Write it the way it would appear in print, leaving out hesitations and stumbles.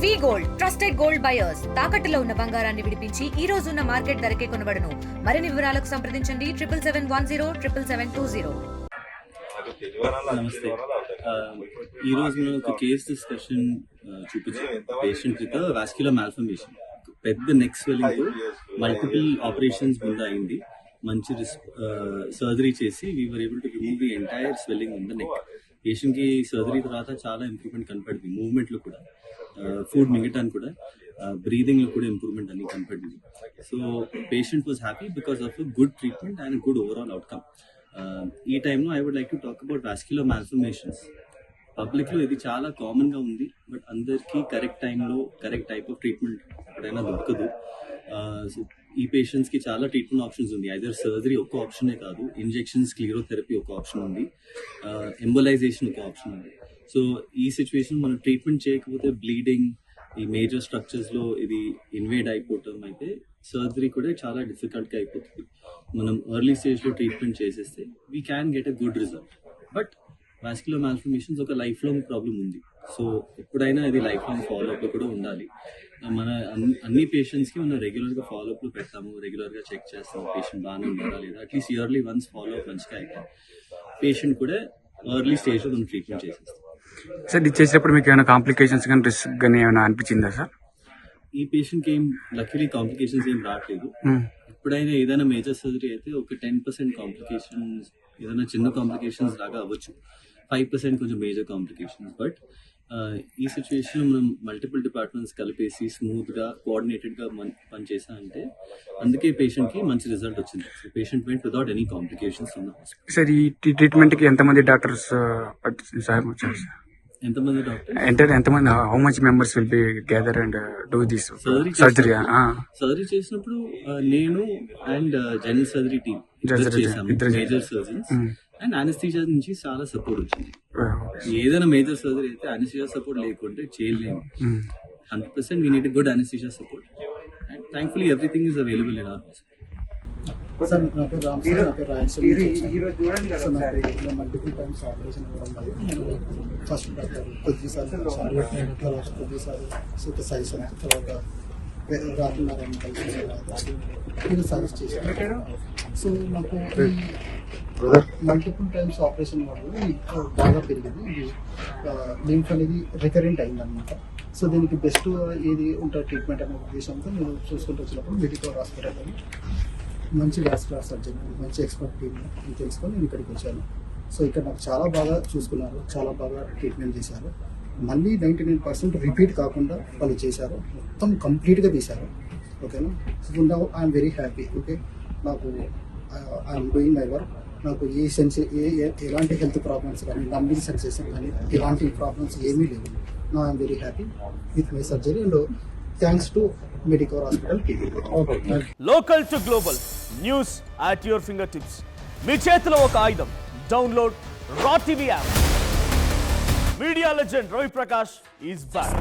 వి gold trusted gold buyers తాకట్టులో ఉన్న బంగారాన్ని విడిపించి ఈ రోజు ఉన్న మార్కెట్ ధరకే కొనబడును. మరిన్ని వివరాలకు సంప్రదించండి 7771077720. నమస్తే. ఈరోజు మనం ఒక కేస్ డిస్కషన్ చూపించాం. పేషెంట్ విత్ వాస్క్యులర్ మాల్ఫర్మేషన్, పెద్ద నెక్ స్వెల్లింగ్ తో మల్టిపుల్ ఆపరేషన్స్ ముందు అయింది. మంచి సర్జరీ చేసి we are able to remove the entire swelling in the neck. Patient కి సర్జరీ తర్వాత చాలా ఇంప్రూవ్మెంట్ కనపడింది. మూవ్మెంట్ లో కూడా, ఫుడ్ మింగటానికి కూడా, బ్రీదింగ్ లో కూడా ఇంప్రూవ్మెంట్ అన్ని కనపడింది. So patient was happy because of good treatment and good overall outcome. ఈ టైంలో I would like to talk about vascular malformations. Public లో ఇది చాలా కామన్ గా ఉంది, బట్ అందరికీ కరెక్ట్ టైంలో కరెక్ట్ టైప్ ఆఫ్ ట్రీట్మెంట్ ఎప్పుడైనా దొరకదు. ఈ పేషెంట్స్ కి చాలా ట్రీట్మెంట్ ఆప్షన్స్ ఉంది. ఐదర్ సర్జరీ ఒక ఆప్షనే కాదు, ఇంజెక్షన్స్, క్లియరోథెరపీ ఒక ఆప్షన్ ఉంది, ఎంబోలైజేషన్ ఒక ఆప్షన్ ఉంది. సో ఈ సిచ్యువేషన్ మనం ట్రీట్మెంట్ చేయకపోతే బ్లీడింగ్, ఈ మేజర్ స్ట్రక్చర్స్ లో ఇది ఇన్వేడ్ అయిపోవటం అయితే సర్జరీ కూడా చాలా డిఫికల్ట్ గా అయిపోతుంది. మనం ఎర్లీ స్టేజ్ లో ట్రీట్మెంట్ చేసేస్తే we can get a good result. But vascular malformations ఒక లైఫ్ లాంగ్ ప్రాబ్లం ఉంది. సో ఎప్పుడైనా ఇది లైఫ్ లాంగ్ ఫాలోఅప్ లో కూడా ఉండాలి. మన అన్ని పేషెంట్స్ కి మనం రెగ్యులర్ గా ఫాలోఅప్ లో పెడతాము, రెగ్యులర్ గా చెక్ చేస్తాము పేషెంట్ బాగానే ఉన్నారా లేదా. అట్లీస్ట్ ఇయర్లీ వన్స్ ఫాలోఅప్ మంచిగా అయితే పేషెంట్ కూడా ఎర్లీ స్టేజ్ లో మనం ట్రీట్మెంట్ చేసేస్తాం. సార్ ఇది చేసేటప్పుడు మీకు ఏమైనా కాంప్లికేషన్స్ కానీ రిస్క్ కానీ ఏమైనా అనిపించిందా సార్? ఈ పేషెంట్ కి ఏం లక్కీలీ కాంప్లికేషన్స్ ఏం రావట్లేదు. ఎప్పుడైనా ఏదైనా మేజర్ సర్జరీ అయితే ఒక 10% కాంప్లికేషన్స్, ఏదైనా చిన్న కాంప్లికేషన్స్ లాగా అవ్వచ్చు, 5% కొంచెం మేజర్ కాంప్లికేషన్స్. బట్ ఈ సిచ్యువేషన్ లో మనం మల్టిపుల్ డిపార్ట్మెంట్స్ కలిపేసి స్మూత్ గా కోఆర్డినేటెడ్ గా పనిచేసా అంటే అందుకే పేషెంట్ కి మంచి రిజల్ట్ వచ్చింది. So patient vent without any complications ఉన్న హాస్పిటల్. సార్ ఈ ట్రీట్మెంట్ కి ఎంతమంది డాక్టర్స్ సార్ వచ్చారు సార్? ఎంతమంది డాక్టర్ అంటే ఎంతమంది, how much members will be gather and do this surgery? Surgery చేసినప్పుడు నేను అండ్ జనరల్ సర్జరీ టీమ్ చేసాము, మేజర్ సర్జన్స్ అండ్ అనస్థీషియా నుంచి చాలా సపోర్ట్ వచ్చింది. ఏదైనా మేజర్ సర్జరీ అయితే అనస్థీషియా సపోర్ట్ లేకుంటే చేయలేము. 100% we need good anaesthesia support and thankfully everything is available in our hospital. Sir నా పేరు రామ్ సార్, నా పేరు రాయలసీమ. సో నాకు మల్టిపుల్ టైమ్స్ ఆపరేషన్ అవ్వడం వల్ల నేను ఫస్ట్ డాక్టర్ కొద్దిసార్లు సజెషన్, తర్వాత రాకున్నారని కలిసి నేను సజెస్ట్ చేశాను. సో నాకు మల్టిపుల్ టైమ్స్ ఆపరేషన్ వల్ల బాగా పెరిగింది. లింఫ్ అనేది రికరెంట్ అయిందనమాట. సో దీనికి బెస్ట్ ఏది ఉంటుంది ట్రీట్మెంట్ అనే ఉద్దేశంతో నేను చూసుకుంటూ వచ్చినప్పుడు మెడికల్ హాస్పిటల్ మంచి వాస్కులర్ సర్జన్, మంచి ఎక్స్పర్ట్ టీమ్ అని తెలుసుకొని నేను ఇక్కడికి వచ్చాను. సో ఇక్కడ నాకు చాలా బాగా చూసుకున్నారు, చాలా బాగా ట్రీట్మెంట్ చేశారు. మళ్ళీ 99% రిపీట్ కాకుండా వాళ్ళు చేశారు, మొత్తం కంప్లీట్గా తీశారు. ఓకేనా? So now I'm very happy. Okay, నాకు ఐఎమ్ డూయింగ్ మై వర్క్. నాకు ఎలాంటి హెల్త్ ప్రాబ్లమ్స్ కానీ, నంబింగ్ సెన్సేషన్ కానీ, ఇలాంటి ప్రాబ్లమ్స్ ఏమీ లేవు. Now I'm very happy with my surgery and thanks to medical hospital TV. Local to global news at your finger tips. మీ చేతిలో ఒక ఆయుధం. Download R TV app. Media legend Ravi Prakash is back.